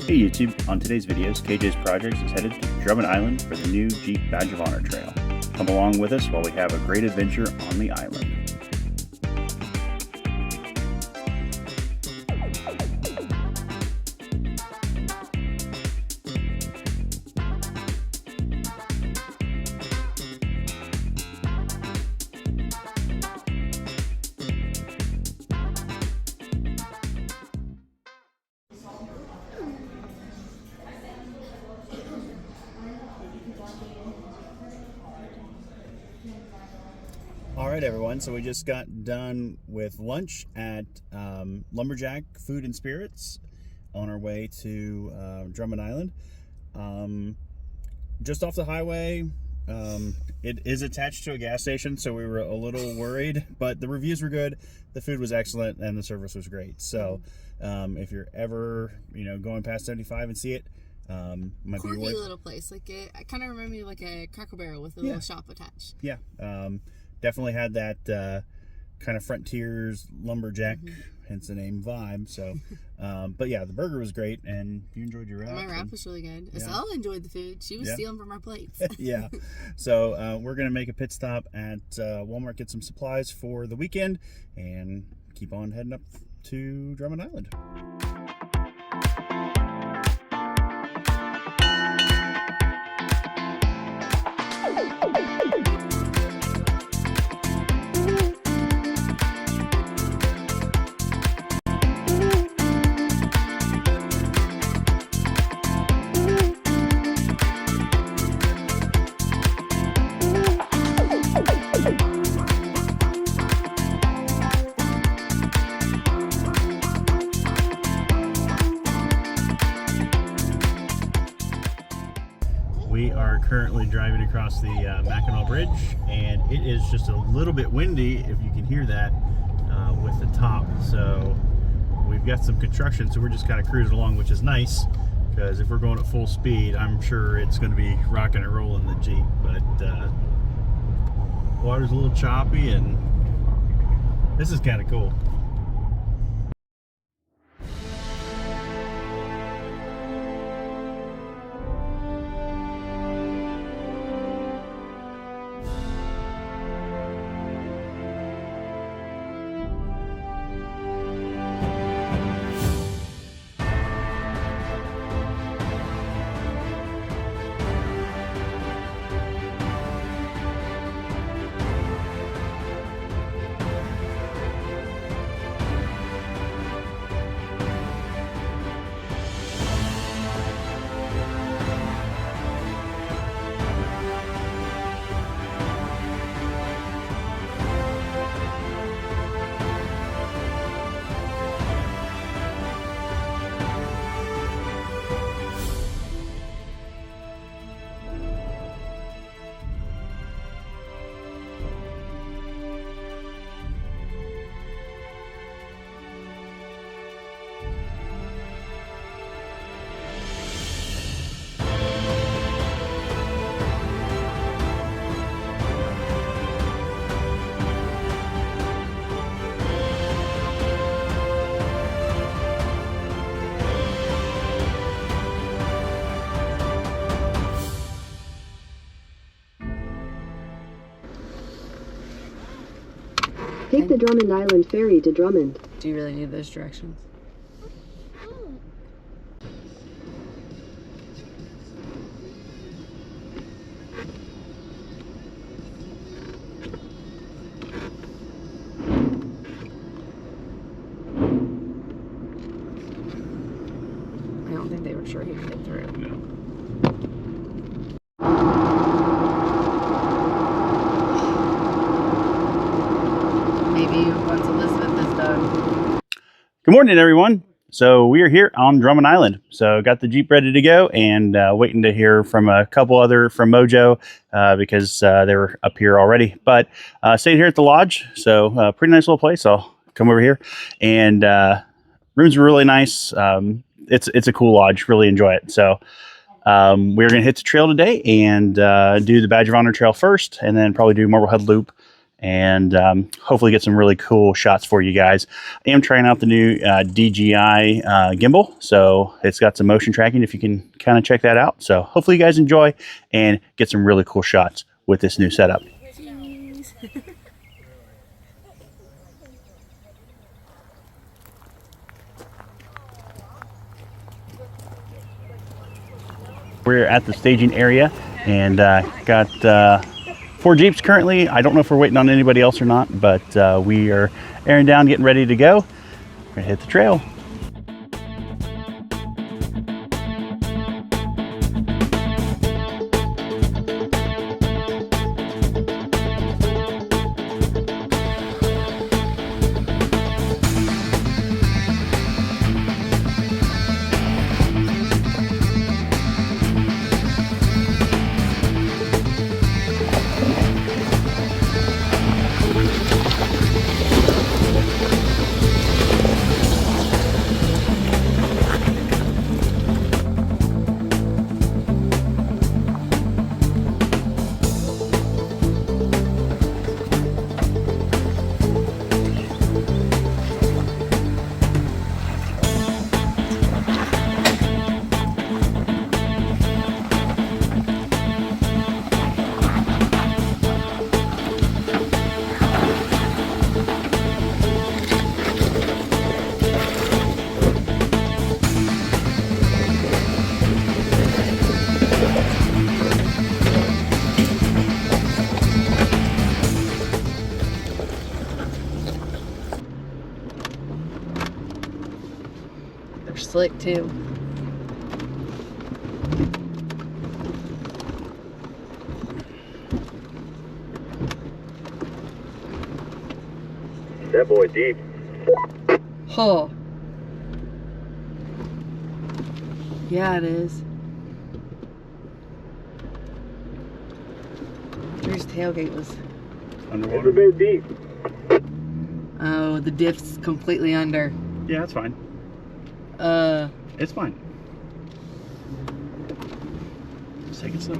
Hey YouTube, on today's videos, KJ's Projects is headed to Drummond Island for the new Jeep Badge of Honor Trail. Come along with us while we have a great adventure on the island. Alright everyone, so we just got done with lunch at Lumberjack Food and Spirits on our way to Drummond Island. Just off the highway. It is attached to a gas station, so we were a little worried, but the reviews were good, the food was excellent, and the service was great. So if you're ever going past 75 and see it, might quirky be worth little place. Like it kind of reminded me of like a Cracker Barrel with a little shop attached. Yeah. Definitely had that kind of Frontiers lumberjack, hence the name vibe. So, but yeah, the burger was great, and you enjoyed your wrap. My wrap was really good. Yeah. Estelle enjoyed the food. She was stealing from our plates. Yeah. So we're gonna make a pit stop at Walmart, get some supplies for the weekend, and keep on heading up to Drummond Island. We are currently driving across the Mackinac Bridge, and it is just a little bit windy, if you can hear that, with the top. So we've got some construction, so we're just kind of cruising along, which is nice, because if we're going at full speed, I'm sure it's going to be rocking and rolling the Jeep. But water's a little choppy, and this is kind of cool. Take the Drummond Island ferry to Drummond. Do you really need those directions? I don't think they were sure he could get through. No. Maybe once Elizabeth is done. Good morning, everyone. So we are here on Drummond Island. So got the Jeep ready to go, and waiting to hear from a couple other from MOJO because they were up here already. But stayed here at the lodge. So pretty nice little place. I'll come over here, and rooms are really nice. It's a cool lodge. Really enjoy it. So we're going to hit the trail today and do the Badge of Honor Trail first, and then probably do Marblehead Loop and hopefully get some really cool shots for you guys. I am trying out the new DJI gimbal, so it's got some motion tracking if you can kind of check that out. So hopefully you guys enjoy and get some really cool shots with this new setup. We're at the staging area and got 4 Jeeps currently. I don't know if we're waiting on anybody else or not, but we are airing down, getting ready to go. We're gonna hit the trail. They're slick too. That boy deep. Huh. Yeah, it is. Drew's tailgate was Underwater. It's a bit deep. Oh, the dip's completely under. Yeah, that's fine. It's fine. Just take it slow.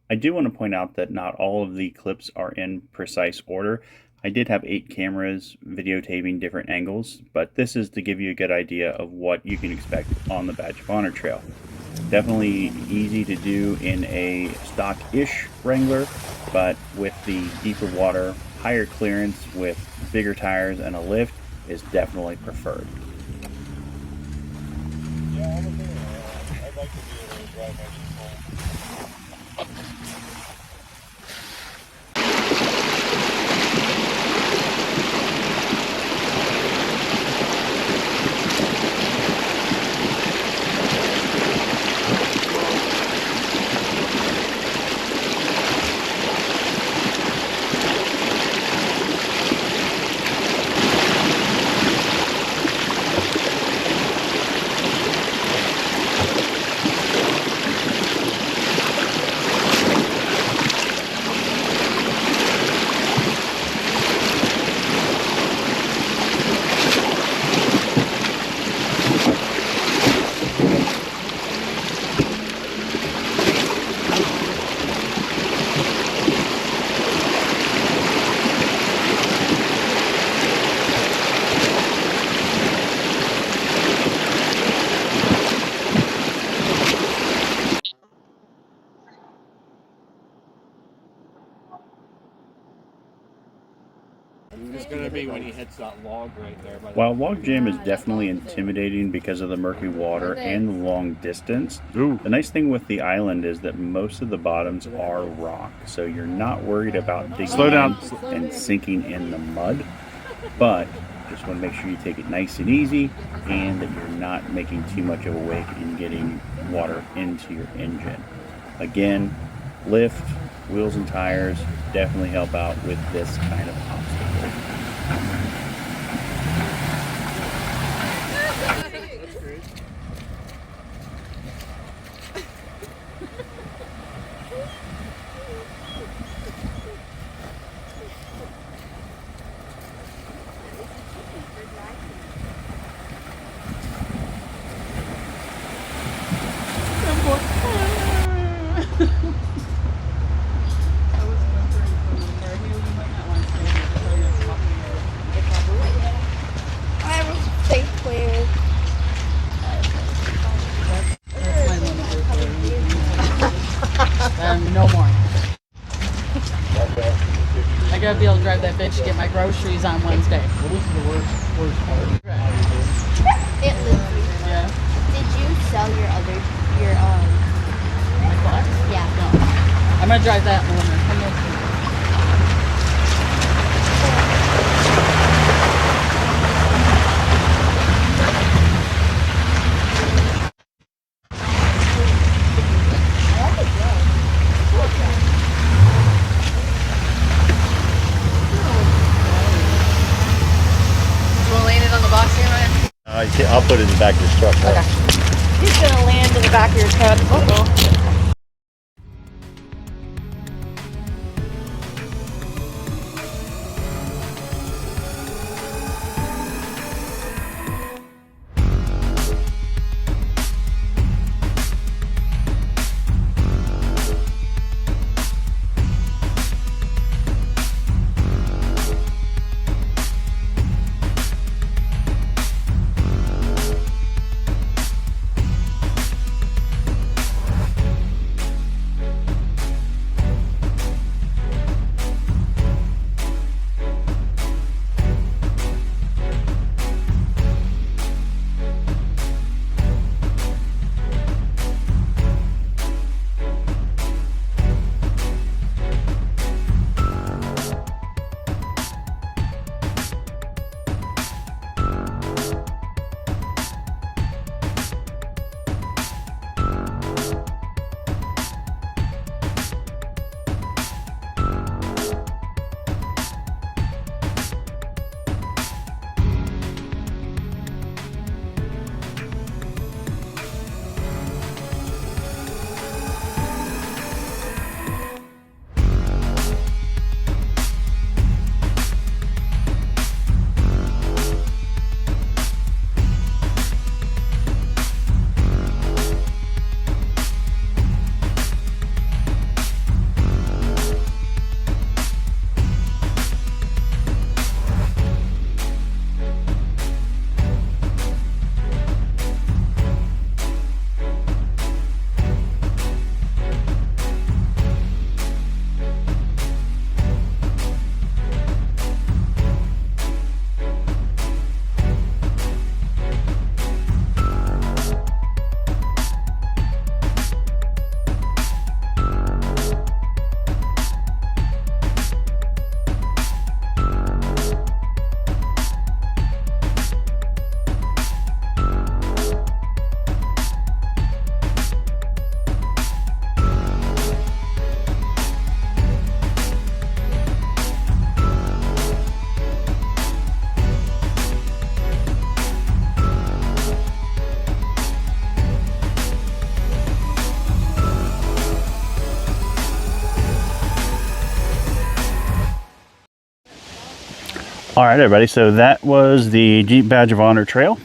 I do want to point out that not all of the clips are in precise order. I did have 8 cameras videotaping different angles, but this is to give you a good idea of what you can expect on the Badge of Honor trail. Definitely easy to do in a stock-ish Wrangler, but with the deeper water, higher clearance with bigger tires and a lift is definitely preferred. Yeah, I'm a fan. I'd like to be able to drive my Jeep home. It's going to be when he hits that log right there. While log jam is definitely intimidating because of the murky water and the long distance, the nice thing with the island is that most of the bottoms are rock, so you're not worried about digging in and sinking in the mud, but just want to make sure you take it nice and easy and that you're not making too much of a wake and getting water into your engine. Again, lift, wheels and tires definitely help out with this kind of obstacle. I gotta be able to drive that bitch to get my groceries on Wednesday. What is the worst part? It loses. Yeah. Did you sell your My box? yeah. No. I'm gonna drive that in the winter. Come with me. I'll put it in the back of this truck. Right? He's gonna land in the back of your truck. Uh-oh. All right, everybody, so that was the Jeep Badge of Honor Trail,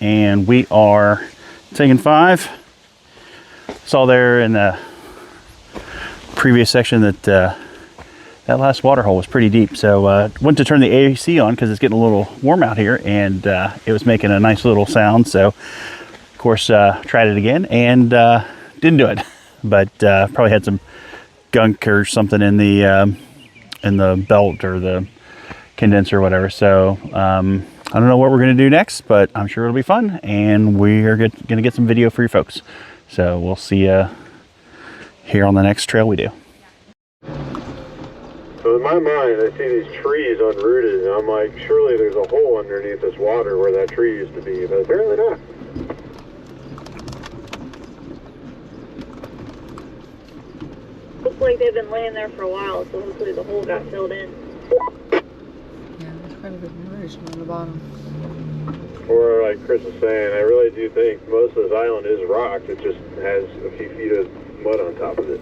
and we are taking 5. Saw there in the previous section that that last water hole was pretty deep, so went to turn the AC on because it's getting a little warm out here, and it was making a nice little sound. So of course tried it again and didn't do it, but probably had some gunk or something in the belt or the condenser or whatever. So I don't know what we're going to do next, but I'm sure it'll be fun, and we're going to get some video for you folks. So we'll see you here on the next trail we do. So in my mind, I see these trees unrooted, and I'm like, surely there's a hole underneath this water where that tree used to be, but apparently not. Looks like they've been laying there for a while, so hopefully the hole got filled in. Yeah, there's quite a bit of erosion on the bottom. Or like Chris is saying, I really do think most of this island is rock. It just has a few feet of mud on top of it.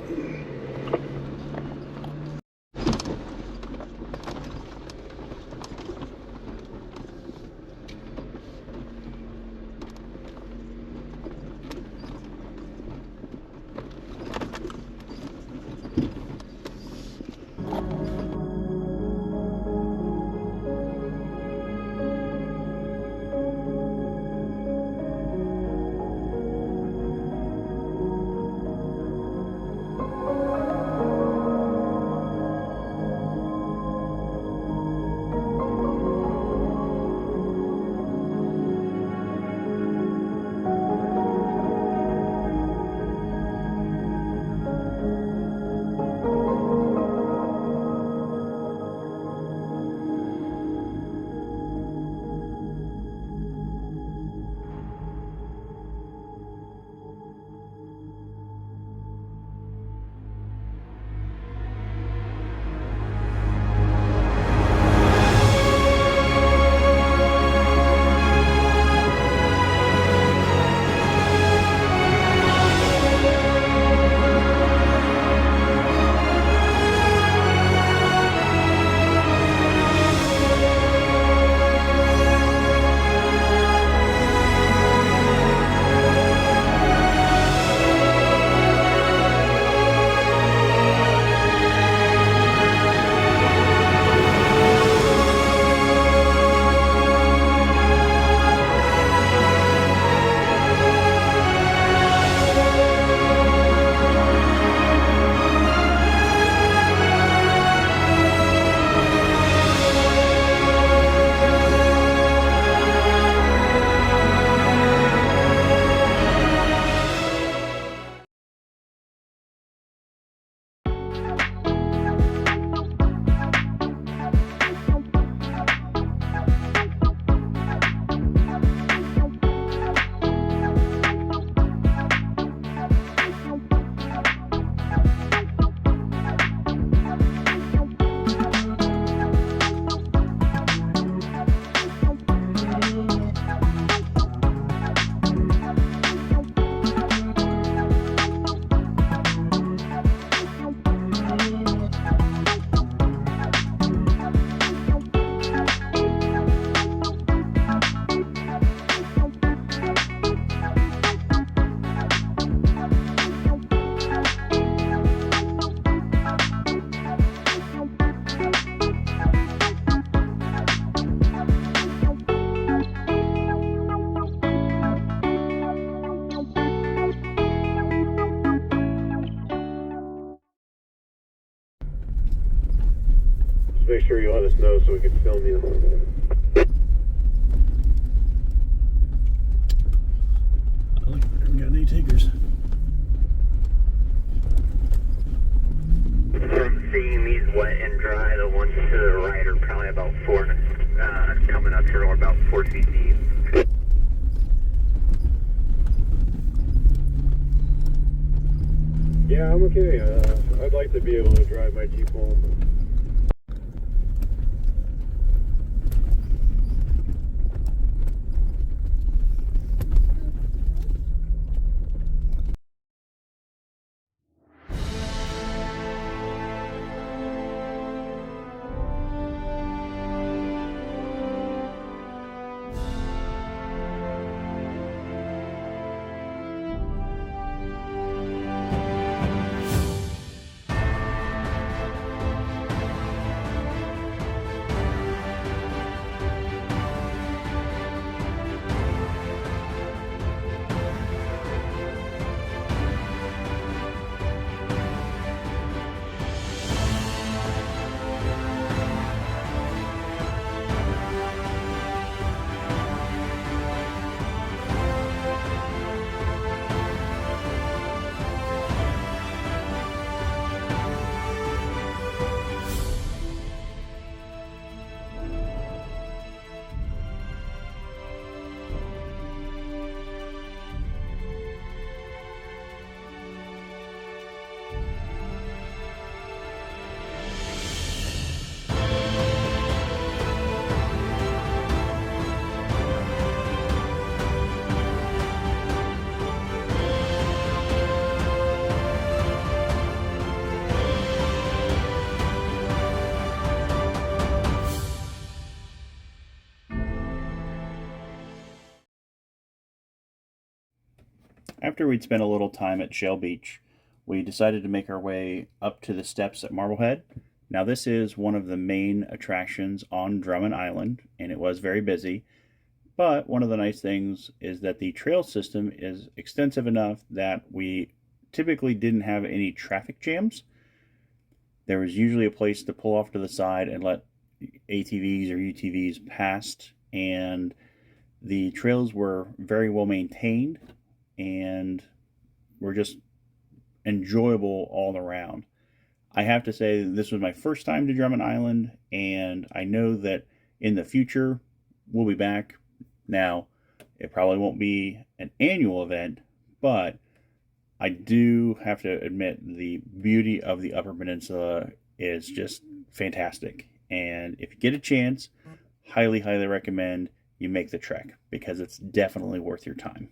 Just make sure you let us know so we can film you. I haven't got any takers. From seeing these wet and dry, the ones to the right are probably about coming up here, or about 4 feet deep. Yeah, I'm okay. I'd like to be able to drive my Jeep home. After we'd spent a little time at Shell Beach, we decided to make our way up to the steps at Marblehead. Now this is one of the main attractions on Drummond Island, and it was very busy. But one of the nice things is that the trail system is extensive enough that we typically didn't have any traffic jams. There was usually a place to pull off to the side and let ATVs or UTVs past, and the trails were very well maintained and were just enjoyable all around. I have to say that this was my first time to Drummond Island, and I know that in the future we'll be back. Now, it probably won't be an annual event, but I do have to admit the beauty of the Upper Peninsula is just fantastic. And if you get a chance, highly, highly recommend you make the trek, because it's definitely worth your time.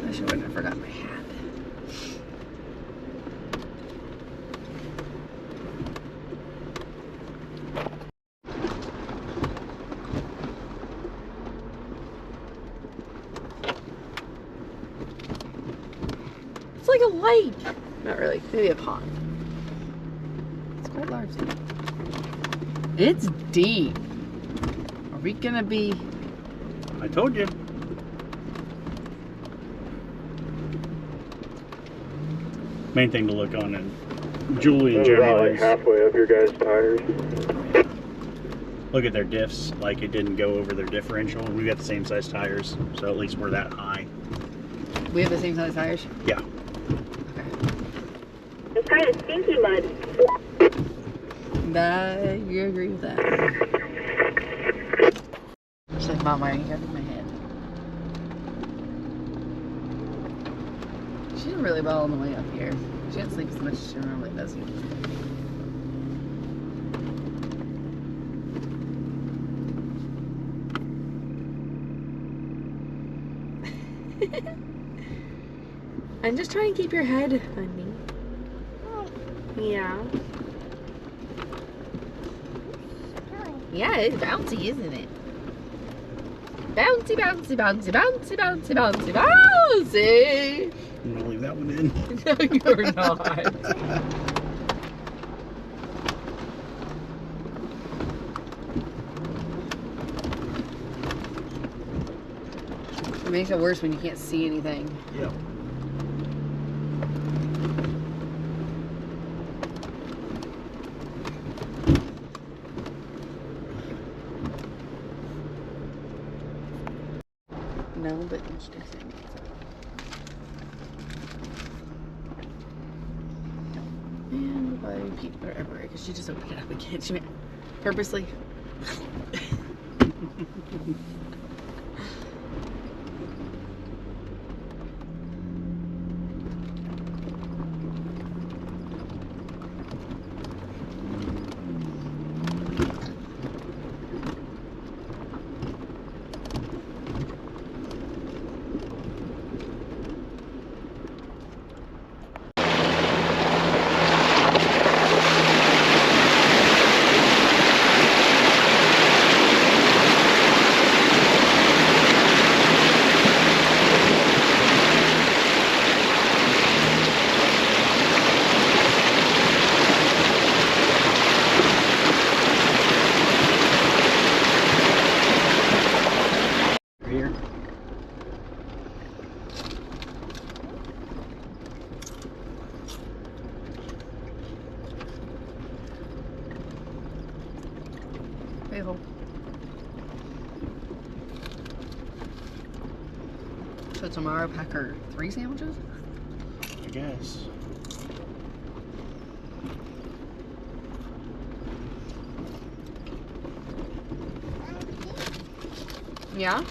I should have forgot my hat. It's like a lake. Not really. Maybe a pond. It's quite large. It's deep. Are we gonna be... I told you. Main thing to look on, and Julie and We're about Jeremy like halfway up your guys' tires. look at their diffs, like it didn't go over their differential. We got the same size tires, so at least we're that high. We have the same size tires? Yeah. It's kind of stinky mud. You agree with that? She's like, Mom, why are you grabbing my head? She did really well on the way up here. She didn't sleep as much as she normally does. I'm just trying to keep your head, honey. Yeah. Yeah, it's bouncy, isn't it? Bouncy, bouncy, bouncy, bouncy, bouncy, bouncy, bouncy! I'm gonna leave that one in. No, you're not. It makes it worse when you can't see anything. Yep. No, but she doesn't. And why Pete whatever, because she just opened it up again. She went purposely. Here. Hey-ho. So tomorrow, pack her 3 sandwiches? I guess. Yeah?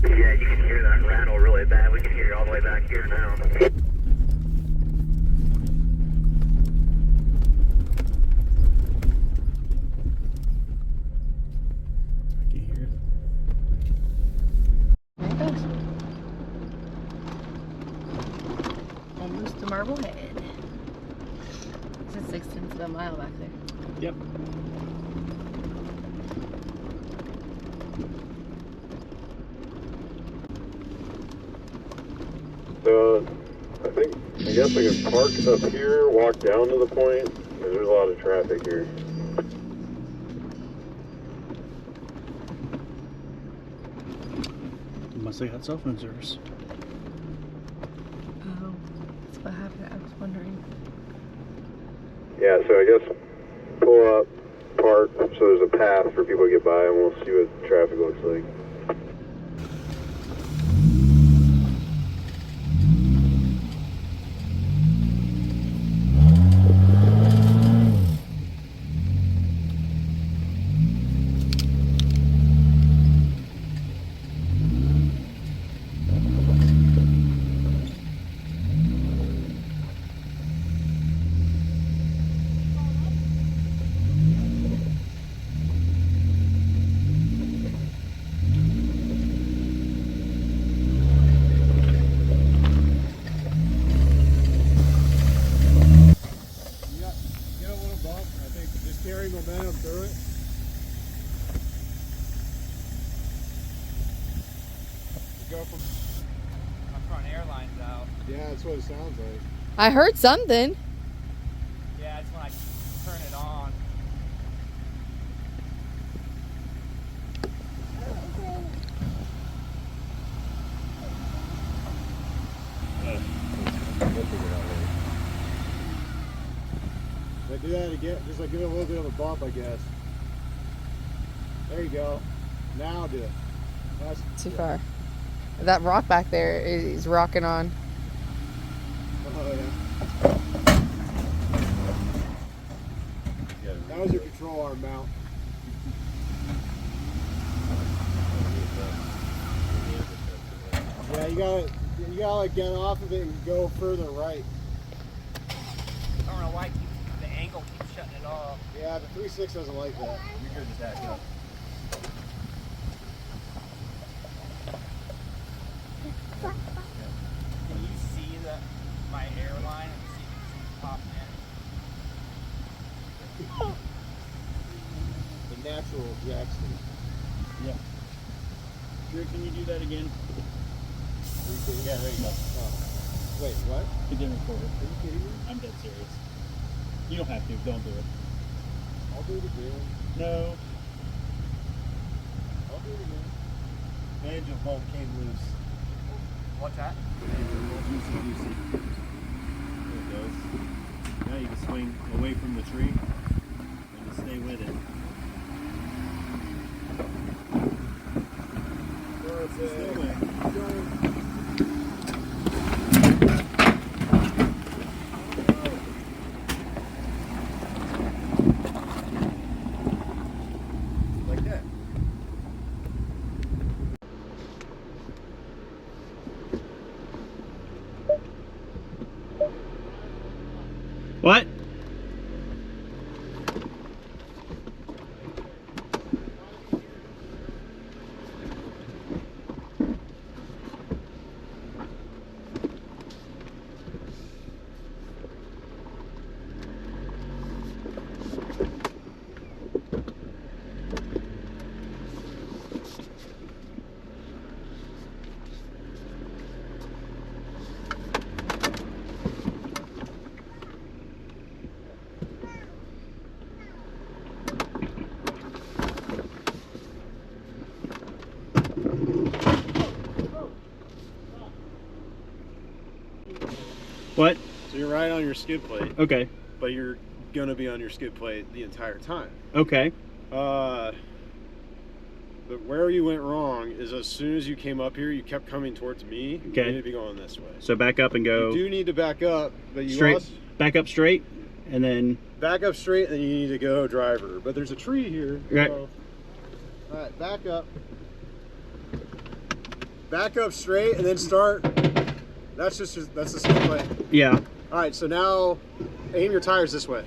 Yeah, you can hear that rattle really bad. We can hear you all the way back here now. I can hear it. There it goes. Almost to Marblehead. It's a 6/10 of a mile back there. Yep. So, I guess I can park up here, walk down to the point, because there's a lot of traffic here. Unless they got cell phone service. Oh, that's what happened. I was wondering. Yeah, so I guess pull up, park, so there's a path for people to get by, and we'll see what traffic looks like. Carry momentum through it. Go from my front airline's out. Yeah, that's what it sounds like. I heard something. Yeah, it's when I turn it on. Do that again, just like give it a little bit of a bump, I guess. There you go. Now do it. That's Too far. That rock back there is rocking on. Oh yeah. That was your control arm mount. Yeah, you gotta like get off of it and go further right. I don't know why the angle keeps shutting it off. Yeah. Yeah, the 3.6 doesn't like that. You're good with that, yeah. Can you see my airline and see it popping in? The natural Jackson. Yeah. Sure, can you do that again? 3.6. Yeah, there you go. Wait, what? You didn't record it. Are you kidding me? I'm dead serious. You don't have to. Don't do it. I'll do it again. No. I'll do it again. Angel bolt came loose. What's that? Angel bolt, loosey. There it goes. Now you can swing away from the tree and just stay with it. Still with. Like that. What? What? So you're right on your skid plate, Okay. but you're gonna be on your skid plate the entire time. Okay. But where you went wrong is as soon as you came up here, you kept coming towards me. Okay. You need to be going this way. So back up and go You do need to back up, but you straight. also Back up straight, and then back up straight, and then you need to go driver. But there's a tree here. Right. So, all right, back up. Back up straight, and then start. That's the skid plate. yeah. All right, so now aim your tires this way.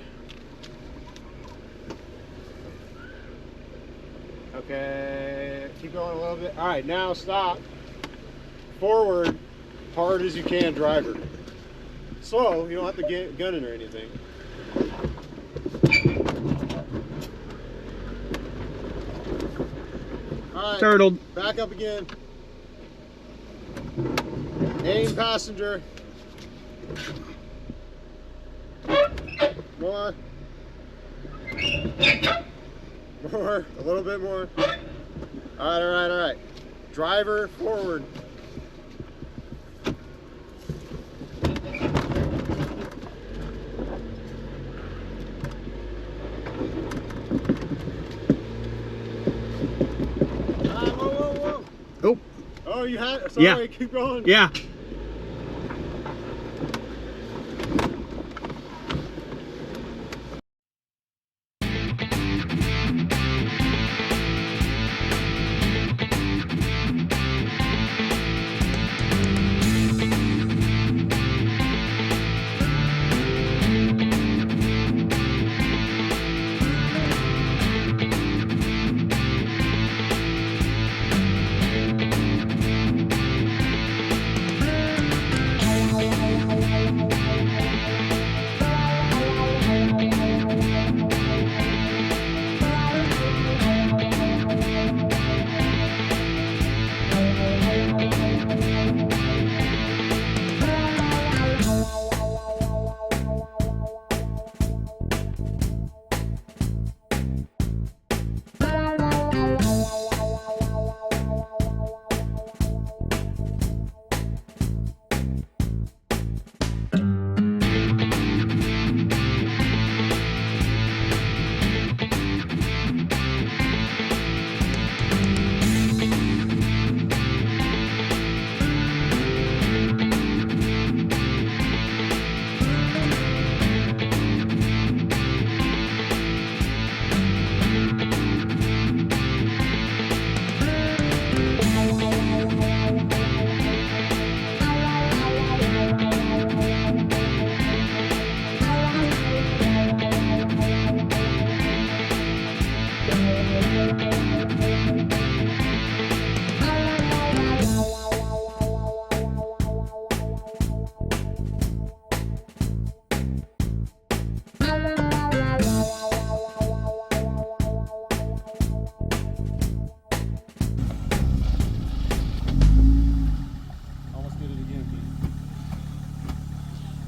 Okay, keep going a little bit. All right, now stop. Forward, hard as you can, driver. Slow, you don't have to get gunning or anything. All right, Turtled. back up again. Aim passenger. More. More. A little bit more. All right. Driver forward. Whoa. Oh. Oh, you had it. Sorry, Yeah. keep going. Yeah.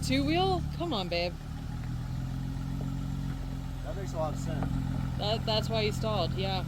two-wheel? Come on, babe. That makes a lot of sense. That's why he stalled, yeah.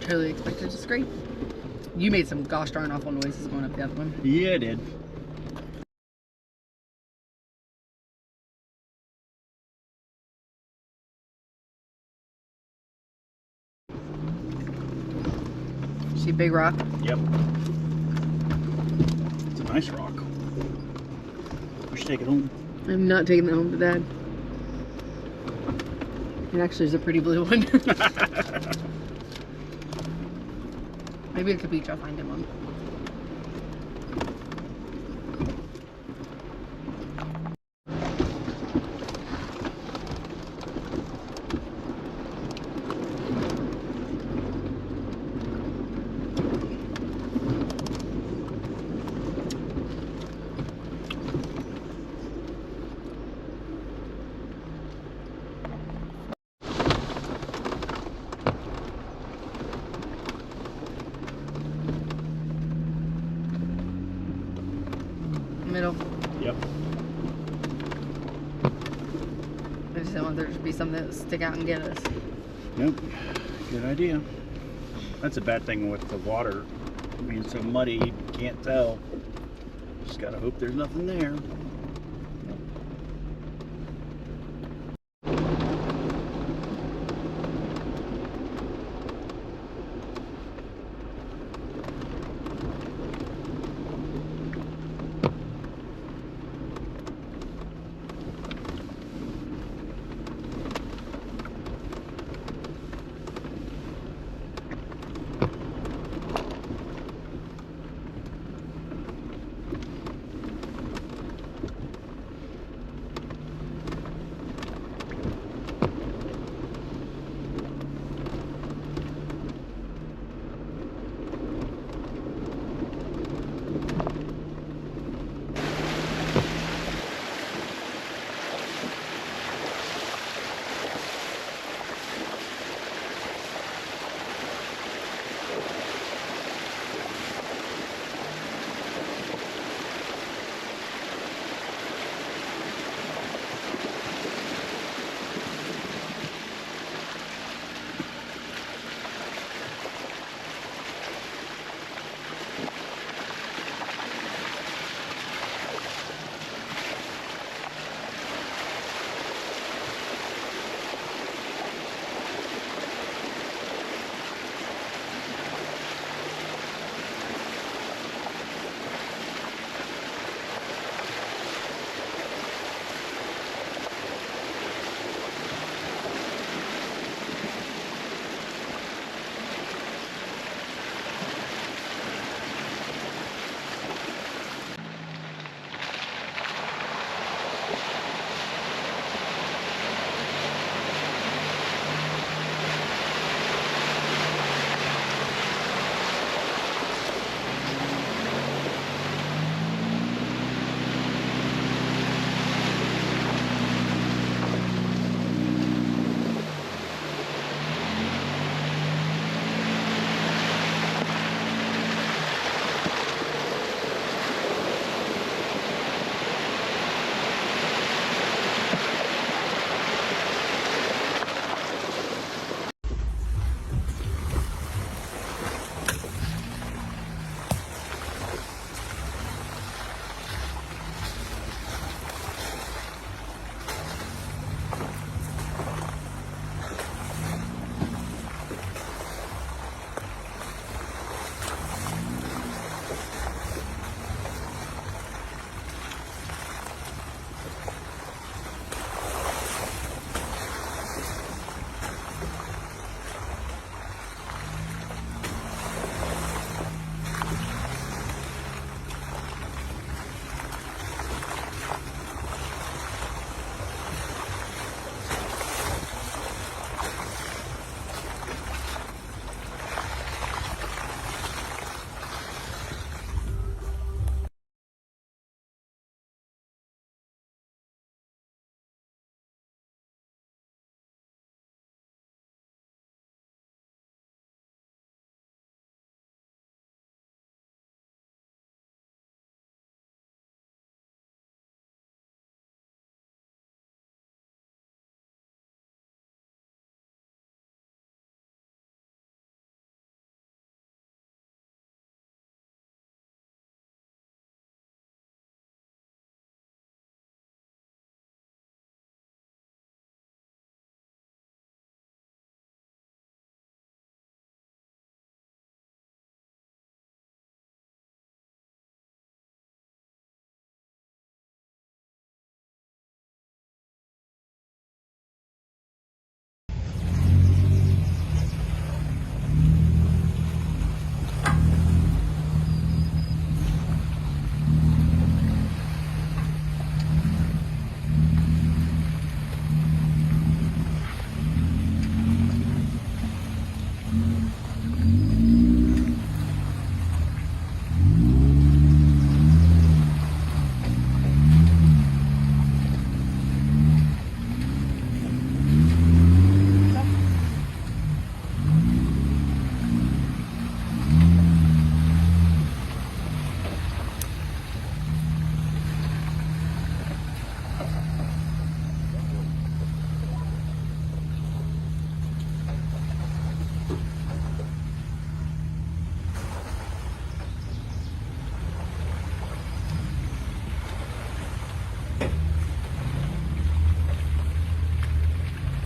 Totally expected to scrape. You made some gosh darn awful noises going up the other one. Yeah, I did. See big rock? Yep. It's a nice rock. We should take it home. I'm not taking that home to Dad. It actually is a pretty blue one. Maybe at the beach I'll find him one. Middle. Yep. I just don't want there to be something that stick out and get us. Nope. Good idea. That's a bad thing with the water being so muddy, you can't tell. Just gotta hope there's nothing there.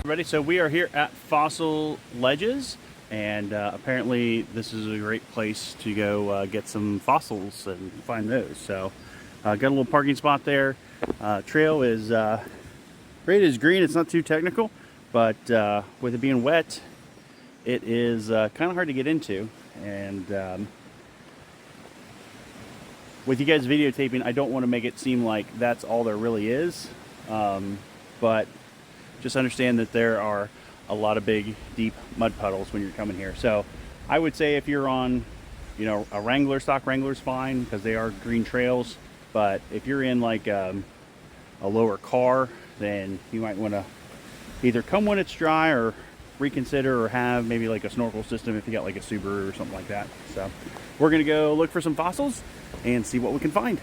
Ready? So we are here at Fossil Ledges, and apparently this is a great place to go get some fossils and find those. So got a little parking spot there. Trail is rated as green. It's not too technical, but with it being wet, it is kind of hard to get into. And with you guys videotaping, I don't want to make it seem like that's all there really is, but just understand that there are a lot of big, deep mud puddles when you're coming here. So I would say if you're on, you know, a Wrangler, stock Wrangler's fine because they are green trails. But if you're in like a lower car, then you might want to either come when it's dry or reconsider, or have maybe like a snorkel system if you got like a Subaru or something like that. So we're gonna go look for some fossils and see what we can find.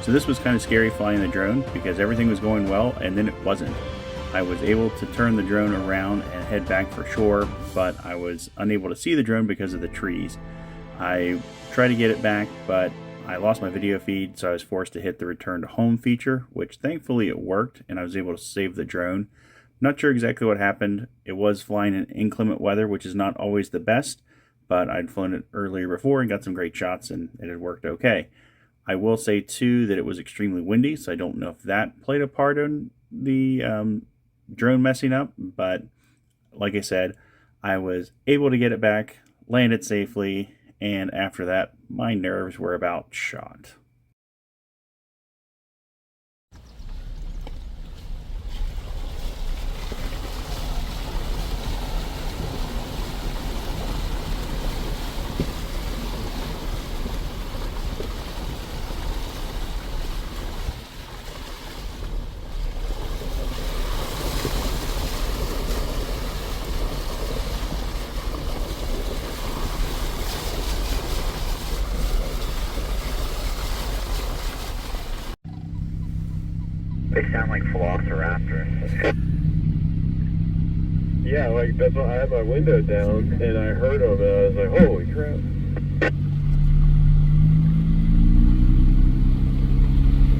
So this was kind of scary flying the drone because everything was going well and then it wasn't. I was able to turn the drone around and head back for shore, but I was unable to see the drone because of the trees. I tried to get it back, but I lost my video feed, so I was forced to hit the return to home feature, which thankfully it worked and I was able to save the drone. Not sure exactly what happened. It was flying in inclement weather, which is not always the best, but I'd flown it earlier before and got some great shots and it had worked okay. I will say too that it was extremely windy, so I don't know if that played a part in the drone messing up, but like I said, I was able to get it back, land it safely, and after that, my nerves were about shot. They sound like velociraptors. Yeah, like that's why I had my window down and I heard them and I was like, holy crap.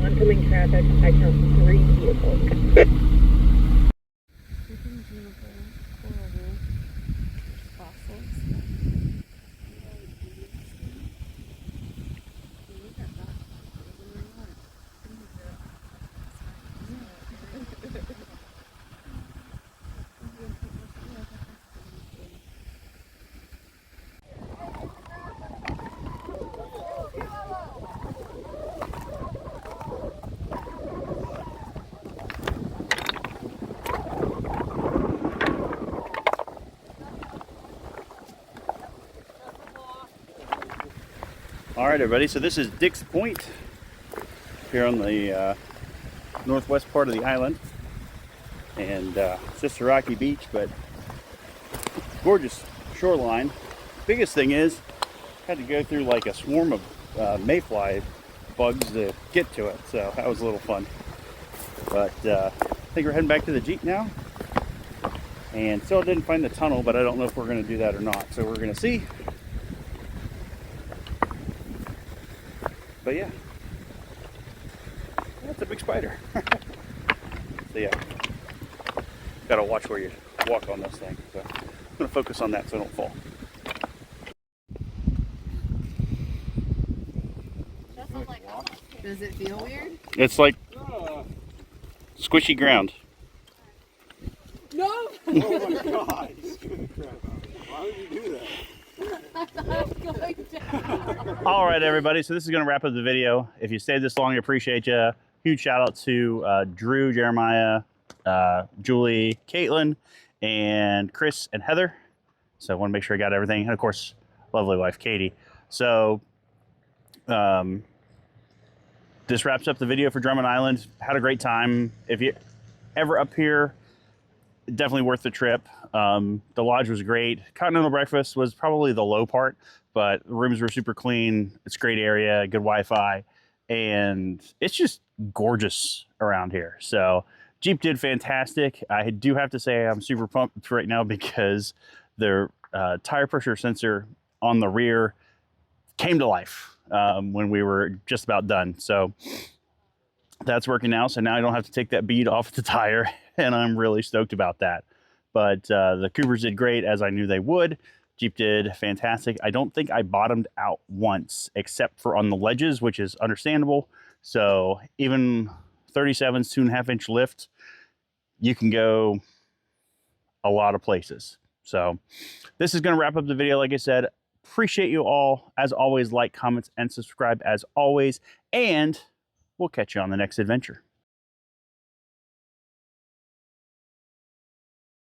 Oncoming traffic, I count 3 vehicles. All right, everybody, so this is Dick's Point here on the northwest part of the island. And it's just a rocky beach, but gorgeous shoreline. Biggest thing is, had to go through like a swarm of mayfly bugs to get to it, so that was a little fun. But I think we're heading back to the Jeep now, and still didn't find the tunnel, but I don't know if we're going to do that or not, so we're going to see. But yeah, that's a big spider. So yeah, gotta watch where you walk on this thing, so I'm going to focus on that so I don't fall. Does it feel weird? It's like squishy ground. No! Oh my God! Why would you do that? All right, everybody. So this is going to wrap up the video. If you stayed this long, I appreciate you. Huge shout out to Drew, Jeremiah, Julie, Caitlin, and Chris and Heather. So I want to make sure I got everything. And of course, lovely wife, Katie. So this wraps up the video for Drummond Island. Had a great time. If you ever up here, definitely worth the trip. The lodge was great. Continental breakfast was probably the low part, but the rooms were super clean. It's a great area, good Wi-Fi, and it's just gorgeous around here. So Jeep did fantastic. I do have to say I'm super pumped right now because the tire pressure sensor on the rear came to life when we were just about done. So that's working now. So now I don't have to take that bead off the tire, and I'm really stoked about that. But the Coopers did great, as I knew they would. Jeep did fantastic. I don't think I bottomed out once, except for on the ledges, which is understandable. So even 37s, 2.5-inch lift, you can go a lot of places. So this is going to wrap up the video. Like I said, appreciate you all. As always, like, comments, and subscribe as always. And we'll catch you on the next adventure.